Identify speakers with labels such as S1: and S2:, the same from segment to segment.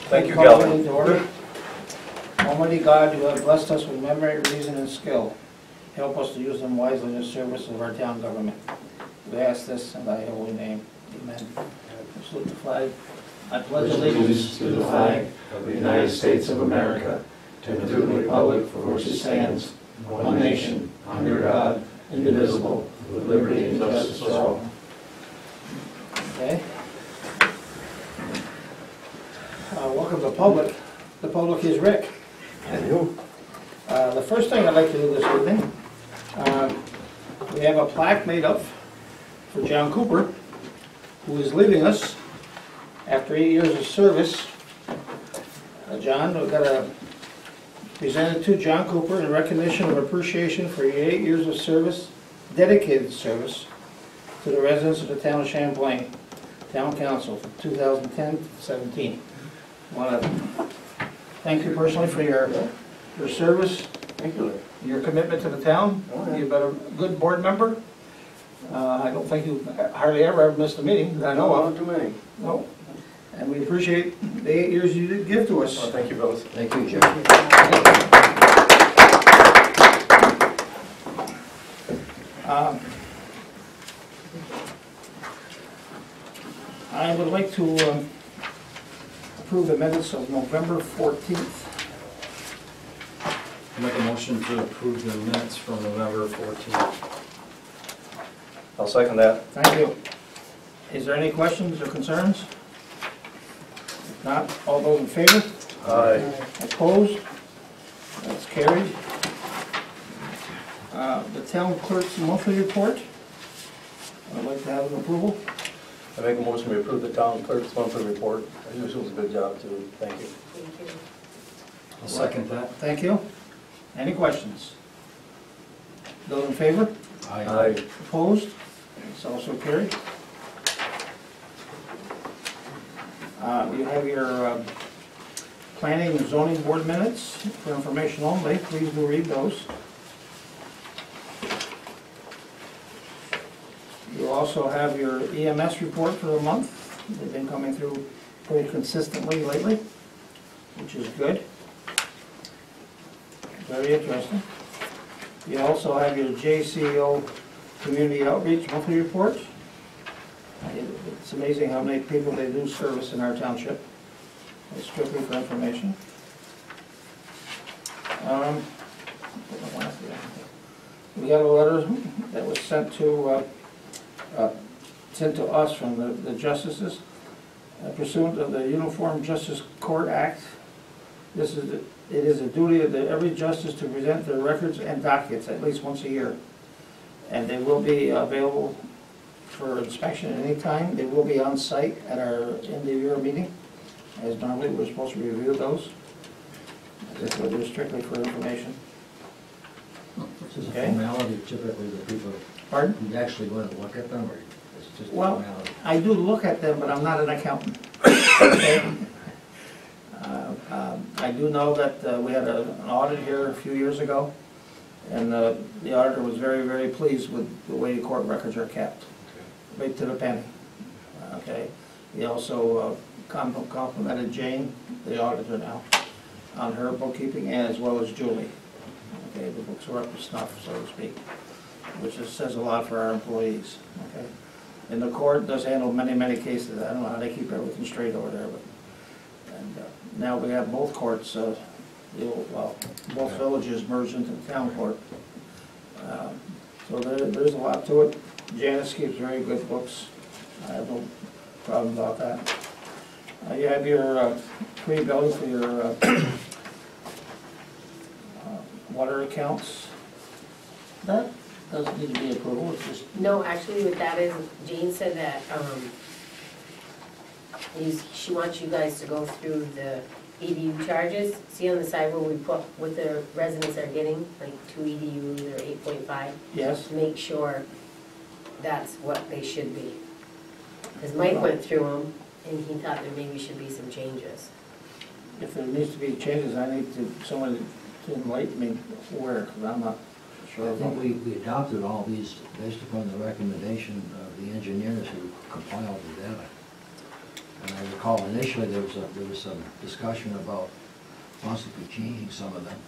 S1: Thank you,
S2: Calling
S1: Calvin.
S2: into order. Almighty God, you have blessed us with memory, reason, and skill. Help us to use them wisely in the service of our town government. We ask this in thy holy name. Amen. Salute the flag. I pledge allegiance to the flag
S3: of the United States of America, and to the republic for which it stands, one nation, under God, indivisible, with liberty and justice for all.
S2: Okay. Welcome to public. The public is Rick.
S1: And you?
S2: The first thing I'd like to do this evening, we have a plaque made up for John Cooper, who is leaving us after 8 years of service. John, we've got to present it to John Cooper in recognition of appreciation for your 8 years of service, dedicated service, to the residents of the town of Champlain, Town Council from 2010 to 17. I want to thank you personally for your service.
S1: Thank you.
S2: Your commitment to the town. You've been a good board member. I don't think you hardly ever missed a meeting that I know of.
S1: Not too many.
S2: No. And we appreciate the 8 years you did give to us.
S1: Well, thank you, fellas.
S3: Thank you, Jim.
S2: I would like to approve the minutes of November 14th.
S4: Make a motion to approve the minutes from November 14th.
S1: I'll second that.
S2: Thank you. Is there any questions or concerns? If not, all those in favor?
S1: Aye.
S2: Opposed? That's carried. The town clerk's monthly report. I'd like to have an approval.
S1: I make a motion to approve the town clerk's monthly report. I think she does a good job too. Thank you.
S5: Thank you.
S4: I'll second that.
S2: Thank you. Any questions? Those in favor?
S1: Aye.
S2: Opposed? It's also carried. You have your planning and zoning board minutes for information only. Please do read those. You also have your EMS report for the month. They've been coming through pretty consistently lately, which is good. Very interesting. You also have your JCO Community Outreach Monthly Report. It's amazing how many people they do service in our township. It's strictly for information. We got a letter that was sent to us from the justices pursuant to the Uniform Justice Court Act. It is a duty of every justice to present their records and dockets at least once a year. And they will be available for inspection at any time. They will be on site at our end-of-year meeting, as normally we're supposed to review those. They're strictly for information.
S3: It's just a
S2: Okay.
S3: formality, typically, the people,
S2: Pardon?
S3: you actually want to look at them, or it's just a
S2: Well,
S3: formality?
S2: I do look at them, but I'm not an accountant. Okay? I do know that we had an audit here a few years ago, and the auditor was very, very pleased with the way court records are kept, right to the penny. Okay. He also complimented Jane, the auditor now, on her bookkeeping, as well as Julie. Okay, the books are up to snuff, so to speak, which says a lot for our employees. Okay. And the court does handle many, many cases. I don't know how they keep everything straight over there, but now we have both courts, both villages merged into the town court. So there's a lot to it. Janice keeps very good books. I have no problem about that. You have your pre-billing for your water accounts. That doesn't need to be approval, it's just,
S5: No, actually what that is, Jane said that, she wants you guys to go through the EDU charges. See on the side where we put what the residents are getting, like 2 EDUs or 8.5?
S2: yes?
S5: To make sure that's what they should be. Because Mike went through them, and he thought there maybe should be some changes.
S2: If there needs to be changes, I need someone to enlighten me where, because I'm not sure.
S3: I think we adopted all these based upon the recommendation of the engineers who compiled the data. And I recall
S6: recall initially there was some discussion about possibly changing some of them.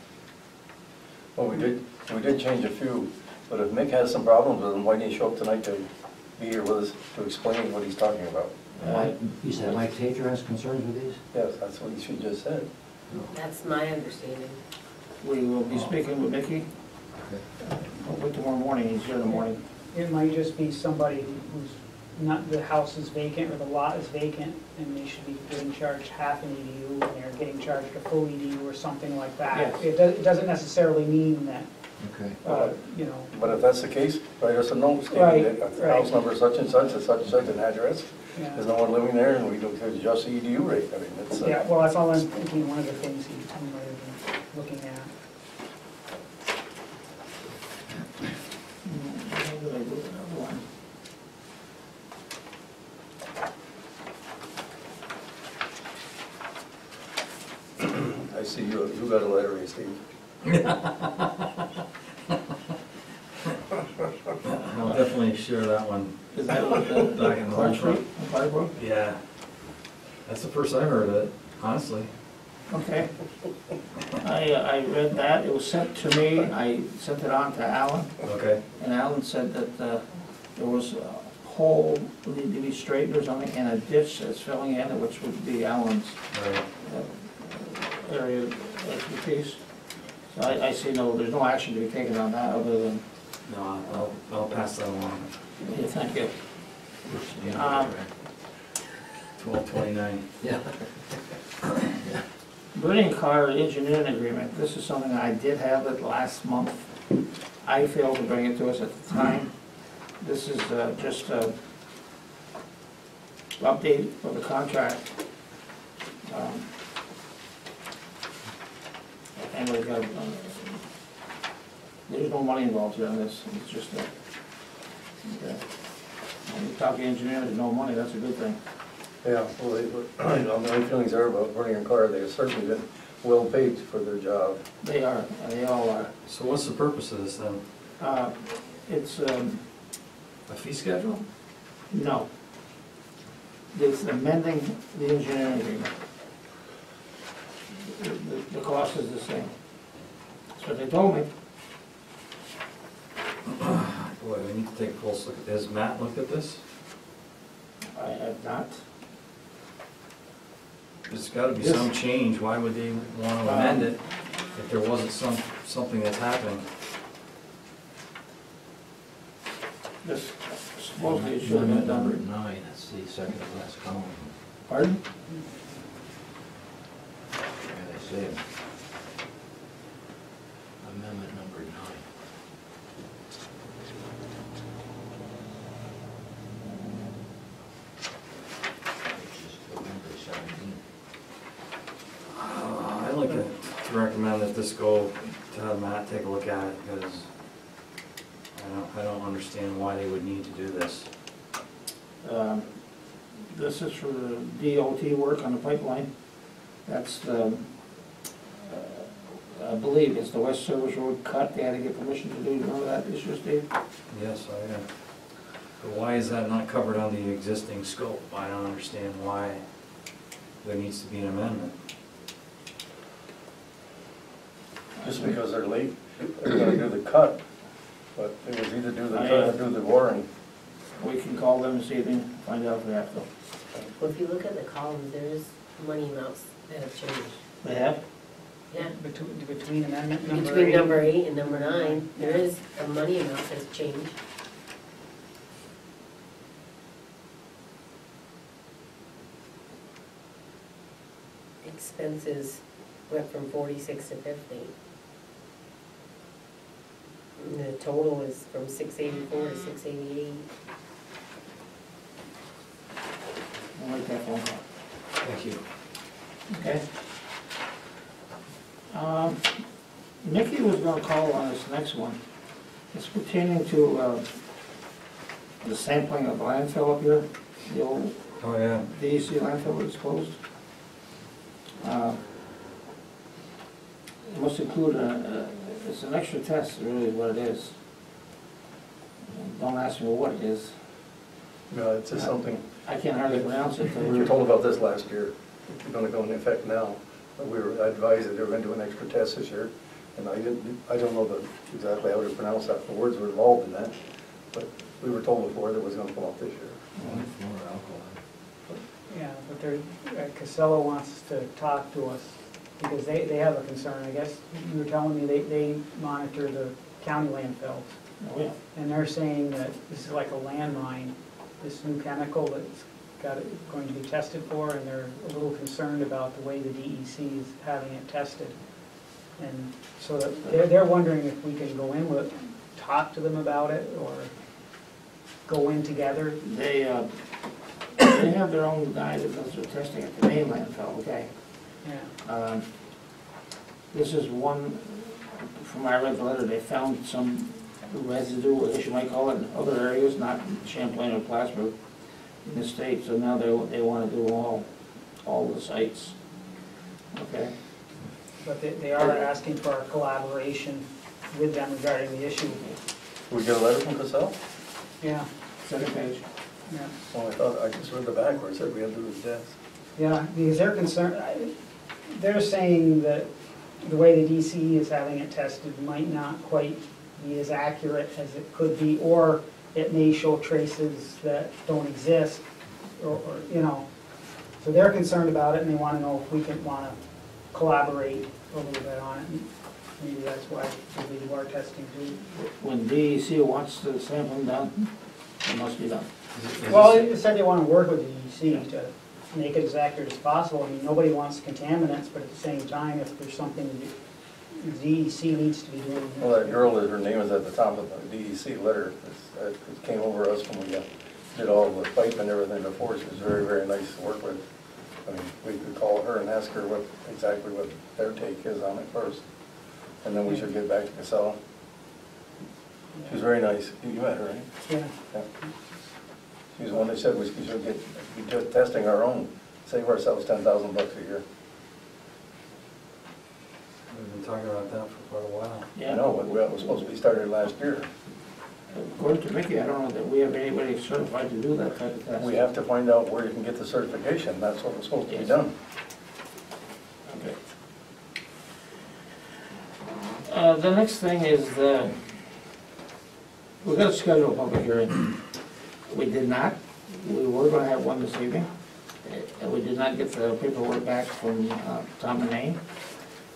S1: Well, we did change a few, but if Mick has some problems with them, why didn't he show up tonight to be here with us to explain what he's talking about?
S6: You said Mike Tater has concerns with these?
S1: Yes, that's what he should just said.
S5: That's my understanding.
S2: We will be speaking with Mickey,
S6: Okay.
S2: hopefully tomorrow morning, he's here in the morning.
S7: It might just be somebody who's not, the house is vacant or the lot is vacant, and they should be getting charged half an EDU, and they're getting charged a full EDU or something like that.
S2: Yes.
S7: It doesn't necessarily mean that,
S6: Okay.
S7: you know,
S1: But if that's the case, write us a note
S7: Right,
S1: stating that
S7: right.
S1: house number such and such, at such and such an address.
S7: yeah.
S1: There's no one living there, and we don't adjust the EDU rate. I mean, it's,
S7: Yeah, well, that's all I'm thinking, one of the things he might have been looking at.
S2: What did I do with another one?
S1: I see you got a letter received.
S4: I'll definitely share that one.
S2: Is that what
S4: Back in
S2: the
S4: the
S2: Clark
S4: front.
S2: Street, Clark Road?
S4: Yeah. That's the first I heard of it, honestly.
S2: Okay. I read that, it was sent to me, I sent it on to Alan,
S4: Okay.
S2: and Alan said that there was a hole that needed to be straightened or something, and a ditch that's filling in, which would be Alan's
S4: Right.
S2: area of expertise. So I see there's no action to be taken on that other than,
S4: No, I'll pass that along.
S2: yeah, thank you.
S6: Yeah.
S4: 1229.
S6: Yeah.
S2: Burning car engineering agreement, this is something I did have it last month. I failed to bring it to us at the time. This is just a update of the contract. And we got, there's no money involved here on this, it's just a, okay. When you talk to engineers, there's no money, that's a good thing.
S1: Yeah, well, my feelings are about burning a car. They've certainly been well paid for their job.
S2: They are, they all are.
S4: So what's the purpose of this then?
S2: It's,
S4: A fee schedule?
S2: no. It's amending the engineering agreement. The cost is the same. That's what they told me.
S4: Boy, we need to take a close look at this. Matt looked at this?
S2: I have not.
S4: There's gotta be some change. Why would they want to amend it if there wasn't something that's happening?
S2: This supposedly it should have been
S6: Number
S2: done.
S6: 9, that's the second to last column.
S2: Pardon?
S6: Yeah, they say it. Amendment number 9. Which is November 17.
S4: I'd like to recommend that this go to have Matt take a look at it, because I don't understand why they would need to do this.
S2: This is for the DOT work on the pipeline. That's the, I believe it's the West Service Road cut, they had to get permission to do, you remember that issue, Steve?
S4: Yes, I am. But why is that not covered on the existing scope? I don't understand why there needs to be an amendment.
S1: Just because they're late, they're gonna do the cut, but it was either do the cut or do the boring.
S2: We can call them this evening, find out if we have to.
S5: Well, if you look at the columns, there's money amounts that have changed.
S2: They have?
S5: Yeah,
S7: Between amendment number 8.
S5: between number 8 and number 9, there is a money amount that's changed. Expenses went from 46 to 50. And the total is from 684 to 688.
S2: I'll make that phone call.
S4: Thank you.
S2: Okay. Nikki was gonna call on this next one. It's pertaining to the sampling of landfill up here, the old
S4: Oh, yeah.
S2: DEC landfill was closed. It must include it's an extra test, really, what it is. Don't ask me what it is.
S1: No, it's just something,
S2: I can't hardly pronounce it.
S1: we were told about this last year. It's gonna go into effect now. But we were advised that they were gonna do an extra test this year. And I don't know exactly how to pronounce that. The words were involved in that. But we were told before that it was gonna come up this year.
S6: Only fluoride alcohol.
S7: Yeah, but Casella wants to talk to us because they have a concern. I guess you were telling me they monitor the county landfills.
S2: Oh, yeah.
S7: And they're saying that this is like a landmine, this new chemical that's going to be tested for, and they're a little concerned about the way the DEC is having it tested. And so they're wondering if we can go in with, talk to them about it, or go in together.
S2: They have their own guy that does their testing at the main landfill, okay?
S7: Yeah.
S2: This is one, from I read the letter, they found some residue, I guess you might call it, in other areas, not in Champlain or Plattsburgh, in the state, so now they want to do all the sites, okay?
S7: But they are asking for our collaboration with them regarding the issue.
S1: We get a letter from Casell?
S7: Yeah,
S2: Second page.
S7: yeah.
S1: Well, I thought, I just read the back where it said we had to do the test.
S7: Yeah, because they're concerned, they're saying that the way the DCE is having it tested might not quite be as accurate as it could be, or it may show traces that don't exist, or you know. So they're concerned about it, and they want to know if we want to collaborate a little bit on it. And maybe that's why we do our testing too.
S2: When DEC wants the sampling done, it must be done.
S7: Well, they said they want to work with the DEC to make it as accurate as possible. I mean, nobody wants contaminants, but at the same time, if there's something the DEC needs to be doing.
S1: Well, that girl, her name is at the top of the DEC letter. It came over us when we did all the pipe and everything before. She was very, very nice to work with. I mean, we could call her and ask her exactly what their take is on it first. And then we should get back to Casella. She was very nice. You met her, right?
S7: Yeah.
S1: Yeah. She was the one that said we should be just testing our own, save ourselves $10,000 a year.
S4: We've been talking about that for quite a while.
S2: Yeah.
S1: I know, but we was supposed to be started last year.
S2: According to Mickey, I don't know that we have anybody certified to do that type of test.
S1: We have to find out where you can get the certification. That's what was supposed to be
S2: Yes.
S1: done.
S2: Okay. The next thing is we're going to schedule a public hearing. We did not. We were going to have one this evening. And we did not get the paperwork back from Tom and Maine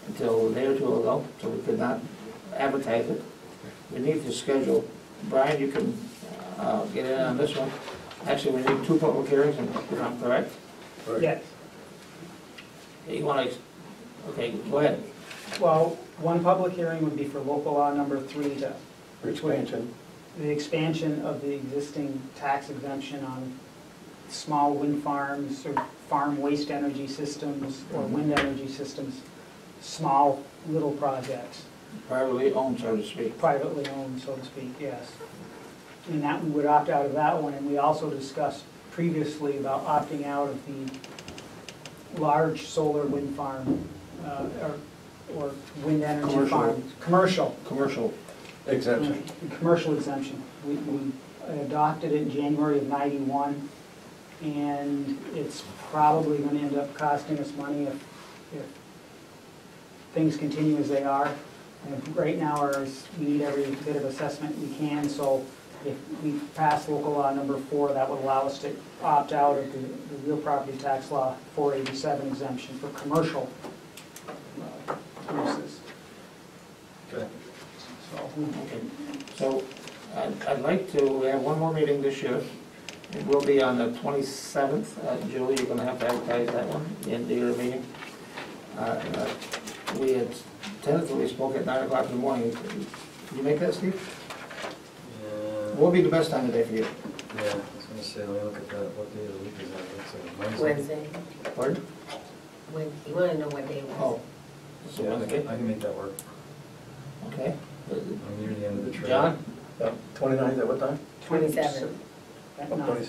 S2: until a day or two ago, so we could not advertise it. We need to schedule. Brian, you can get in on this one. Actually, we need two public hearings, if I'm correct.
S7: Yes.
S2: You want to, okay, go ahead.
S7: Well, one public hearing would be for local law number 3 to
S1: For expansion.
S7: the expansion of the existing tax exemption on small wind farms or farm waste energy systems or wind energy systems, small little projects,
S2: Privately owned, so to speak.
S7: privately owned, so to speak, yes. And that, we would opt out of that one, and we also discussed previously about opting out of the large solar wind farm, or wind energy
S2: Commercial.
S7: farm. Commercial.
S2: Commercial.
S1: Exemption.
S7: Commercial exemption. We adopted it in January of '91, and it's probably going to end up costing us money if things continue as they are. And right now, we need every bit of assessment we can, so if we pass local law number 4, that would allow us to opt out of the real property tax law 487 exemption for commercial uses.
S1: Okay.
S7: So,
S2: Okay. So I'd like to have one more meeting this year. It will be on the 27th. Julie, you're going to have to advertise that one, the end of your meeting. We had tentatively spoke at 9 o'clock in the morning. Can you make that, Steve?
S4: Yeah,
S2: What would be the best time of day for you?
S4: yeah, I was gonna say, let me look at that, what day of the week is that? It's
S5: Wednesday.
S2: Pardon?
S5: You want to know what day it was?
S2: Oh, it's a
S4: Yeah, I
S2: Wednesday.
S4: can make that work.
S2: Okay.
S4: I'm near the end of the trail.
S2: John?
S1: 29th at what time?
S5: 27.
S7: at
S1: Oh,
S7: 9.
S1: 20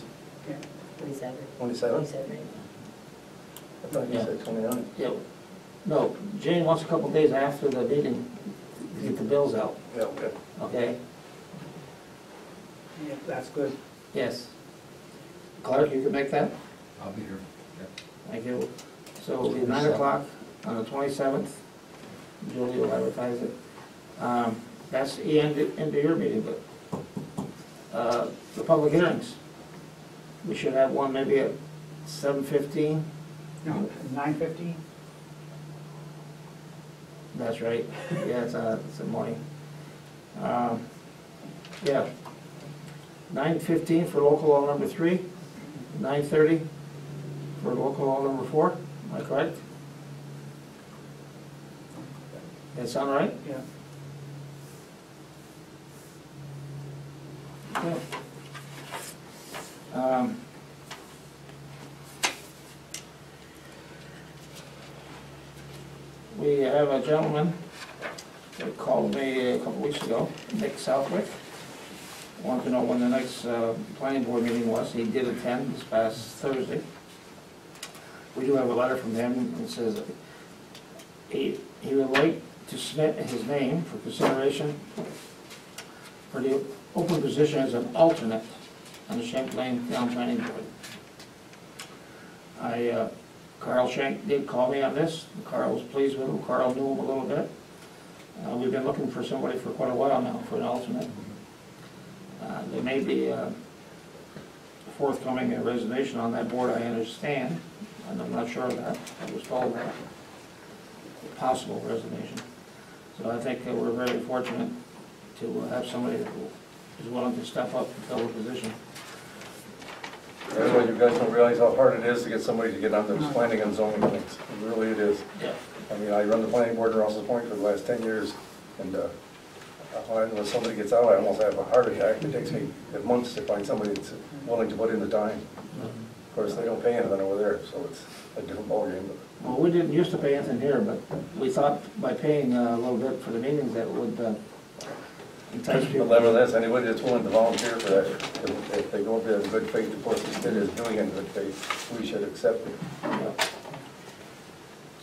S7: Yeah.
S5: 27.
S1: 27?
S5: 27, right?
S1: I thought you
S2: Yeah.
S1: said 29.
S2: Yeah. No, Jane wants a couple days after the meeting to get the bills out,
S1: Yeah, okay.
S2: okay?
S7: Yeah, that's good.
S2: Yes. Clark, you can make that?
S6: I'll be here. Yep.
S2: Thank you. So it'll be 9 o'clock on the 27th. Julie will advertise it. That's the end of your meeting, but the public hearings. We should have one maybe at 7:15.
S7: No, 9:15?
S2: That's right. Yeah, it's the morning. Yeah. 9:15 for local law number 3, 9:30 for local law number 4. Am I correct? That sound right?
S7: Yeah.
S2: Okay. We have a gentleman that called me a couple weeks ago, Nick Southwick. Wanted to know when the next planning board meeting was. He did attend this past Thursday. We do have a letter from him that says he would like to submit his name for consideration for the open position as an alternate on the Champlain Town Planning Board. Carl Schenk did call me on this. Carl was pleased with him. Carl knew him a little bit. We've been looking for somebody for quite a while now for an alternate. There may be forthcoming a resignation on that board, I understand, and I'm not sure of that. I was told that. A possible resignation. So I think we're very fortunate to have somebody who is willing to step up and fill the position.
S1: That's why you guys don't realize how hard it is to get somebody to get on those planning and zoning things. Really it is.
S2: Yeah.
S1: I mean, I run the planning board in Rouse's Point for the last 10 years, and when somebody gets out, I almost have a heart attack. It takes me months to find somebody that's willing to put in the time. Of course, they don't pay anything over there, so it's a different ballgame.
S2: Well, we didn't used to pay anything here, but we thought by paying a little bit for the meetings that would entice people.
S1: But nevertheless, anybody that's willing to volunteer for that, if they go up there in good faith, of course, the state is doing it in good faith, we should accept it.
S2: Yeah.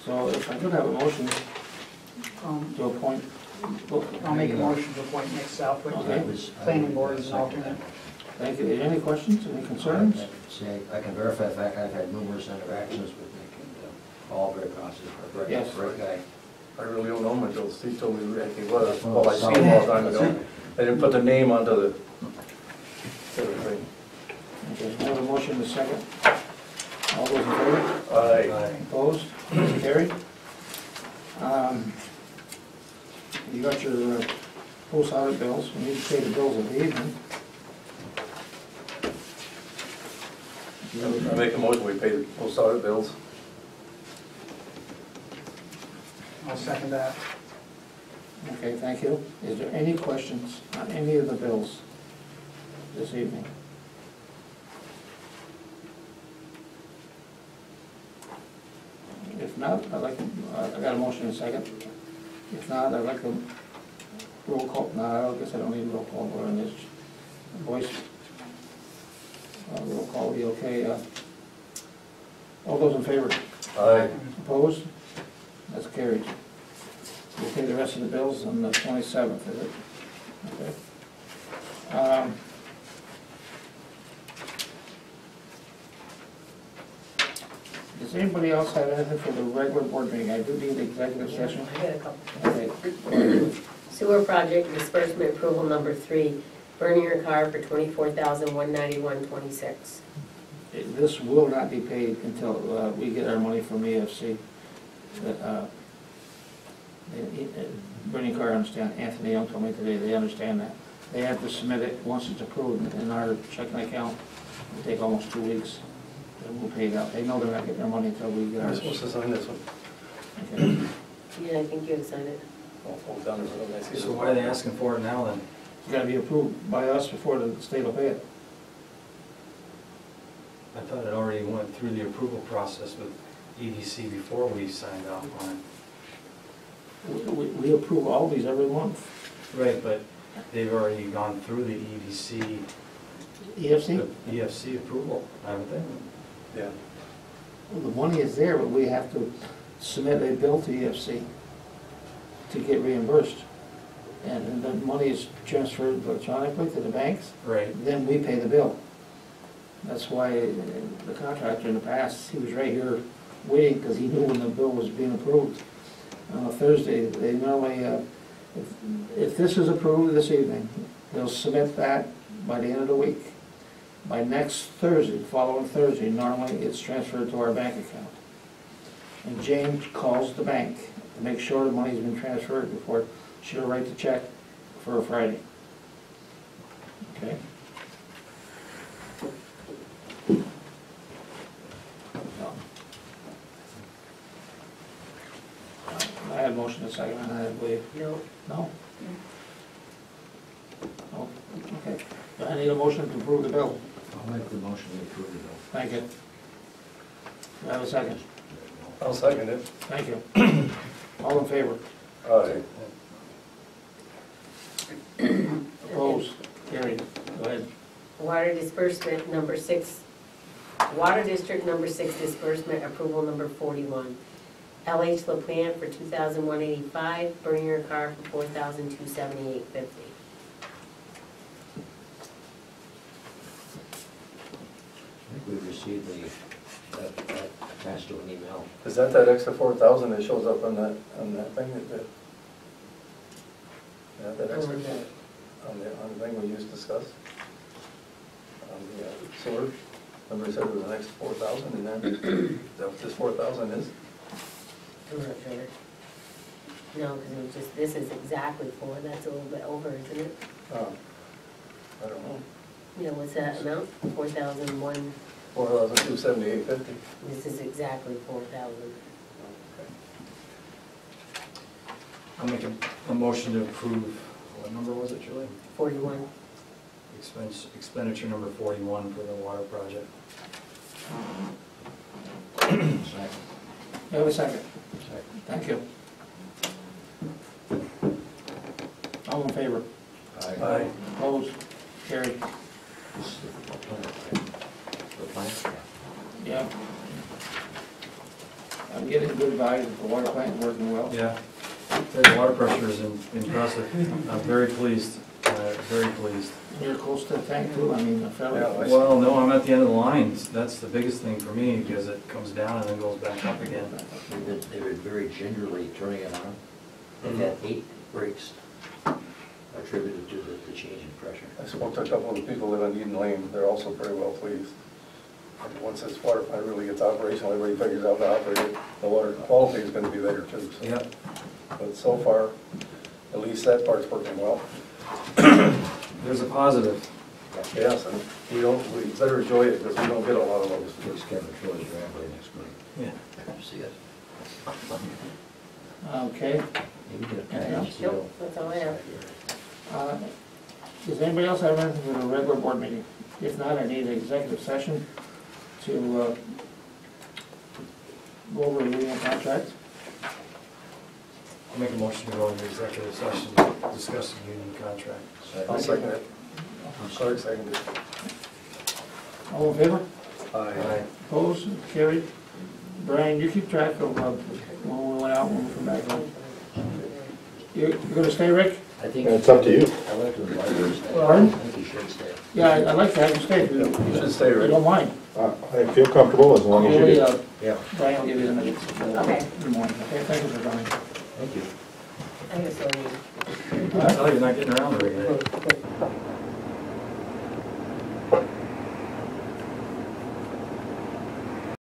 S2: So if I could have a motion to appoint.
S7: I'll make a motion to appoint Nick Southwick
S2: Okay.
S7: to the planning board as an alternate.
S2: Thank you. Any questions, any concerns?
S6: I can verify the fact I've had numerous interactions with Nick, and all very positive. Great,
S2: Yes.
S6: great guy.
S1: I really don't know him until Steve told me who he was. Well, I seen him all the time ago. They didn't put the name onto the thing.
S2: Okay, I have a motion to second. All those in favor?
S1: Aye.
S2: Opposed? Carried. You got your post audit bills. We need to pay the bills of the evening.
S1: I make a motion, we pay the post audit bills.
S7: I'll second that.
S2: Okay, thank you. Is there any questions on any of the bills this evening? If not, I'd like to, I got a motion in a second. If not, I'd like to roll call, no, I guess I don't need roll call, we're in this voice. Roll call will be okay. All those in favor?
S1: Aye.
S2: Opposed? That's carried. We'll pay the rest of the bills on the 27th, is it? Okay. Does anybody else have anything for the regular board meeting? I do need the executive session.
S5: I got a couple.
S2: Okay.
S5: Sewer project disbursement approval number 3, burning your car for $24,191.26.
S2: This will not be paid until we get our money from EFC. Burning car, understand, Anthony Young told me today, they understand that. They have to submit it once it's approved in our checking account. It'll take almost 2 weeks. And we'll pay it out. They know they're not getting their money until we get
S1: We're
S2: ours.
S1: supposed to sign this one.
S2: Okay.
S5: Yeah, I think you had signed it.
S1: I'll hold down this one. I see
S4: So
S1: it.
S4: why are they asking for it now then?
S2: It's gotta be approved by us before the state will pay it.
S4: I thought it already went through the approval process with EDC before we signed off on
S2: We approve all these every month.
S4: it. Right, but they've already gone through the EDC,
S2: EFC?
S4: the EFC approval, haven't they?
S1: Yeah.
S2: Well, the money is there, but we have to submit a bill to EFC to get reimbursed. And the money is transferred electronically to the banks,
S4: Right.
S2: then we pay the bill. That's why the contractor in the past, he was right here waiting, because he knew when the bill was being approved on a Thursday. They normally, if this is approved this evening, they'll submit that by the end of the week. By next Thursday, following Thursday, normally it's transferred to our bank account. And Jane calls the bank to make sure the money's been transferred before she'll write the check for a Friday. Okay? I had a motion to second on that, I believe.
S5: No,
S2: No? Oh, okay. I need a motion to approve the bill.
S6: I'll make the motion to approve the bill.
S2: Thank you. Do I have a second?
S1: I'll second it.
S2: Thank you. All in favor?
S1: Aye.
S2: Opposed? Carried. Go ahead.
S5: water disbursement number 6, water district number 6 disbursement approval number 41. LH LaPlante for $2,185, Bernier car for $4,278.50.
S6: I think we received that attached to an email.
S1: Is that extra 4,000 that shows up on that thing that, yeah, that extra, on the thing we just discussed? On the sewer, remember said it was an extra 4,000, and then, is that what this 4,000 is?
S5: I'm not sure. No, because it was just, this is exactly 4, that's a little bit over, isn't it?
S1: Oh, I don't know.
S5: You know, what's that amount? 4,001,
S1: 4,278.50.
S5: this is exactly 4,000.
S4: I'll make a motion to approve, what number was it, Julie?
S5: 41.
S4: Expenditure number 41 for the water project.
S6: Second.
S2: You have a second?
S6: Second.
S2: Thank you. All in favor?
S1: Aye.
S2: Opposed? Carried.
S6: This is the plant. The plant?
S2: Yeah. I'm getting good vibes, the water plant working well.
S4: Yeah, the water pressure is impressive. I'm very pleased, very pleased.
S2: You're close to the tank too, I mean, fairly.
S1: Yeah,
S4: Well, no, I'm at the end of the line. That's the biggest thing for me, because it comes down and then goes back up again.
S6: They were very gingerly turning it on. They've had 8 breaks attributed to the change in pressure.
S1: I spoke to a couple of the people that live on Eden Lane, they're also pretty well pleased. And once this water plant really gets operational, everybody figures out how to operate it, the water quality is gonna be better too. So.
S4: Yep.
S1: But so far, at least that part's working well.
S4: There's a positive.
S1: Yes, and we better enjoy it, because we don't get a lot of those.
S6: Next Kevin Troy's driveway next week.
S4: Yeah.
S6: See it?
S2: Okay.
S6: Maybe get a
S2: Anything else?
S6: package
S5: Nope,
S6: deal.
S5: that's all I have.
S2: Does anybody else have anything for the regular board meeting? If not, I need an executive session to go over the union contract.
S4: I'll make a motion to go into executive session to discuss the union contract.
S1: I'll second it. I'm sorry, second it.
S2: All in favor?
S1: Aye.
S2: Opposed? Carried. Brian, you keep track of when we went out, when we come back home. You're gonna stay, Rick?
S6: I think.
S8: It's up to you.
S6: I'd like to invite you to stay.
S2: Pardon?
S6: I think you should stay.
S2: Yeah, I'd like to have you stay.
S1: You should stay,
S2: You
S1: Rick.
S2: don't mind.
S8: I feel comfortable as long as you
S2: Maybe,
S8: do.
S6: Yeah.
S2: Brian will give you the minutes
S5: Okay.
S2: in the morning. Okay, thank you for coming.
S6: Thank you.
S5: I guess I'll leave.
S4: I tell you, you're not getting around very good.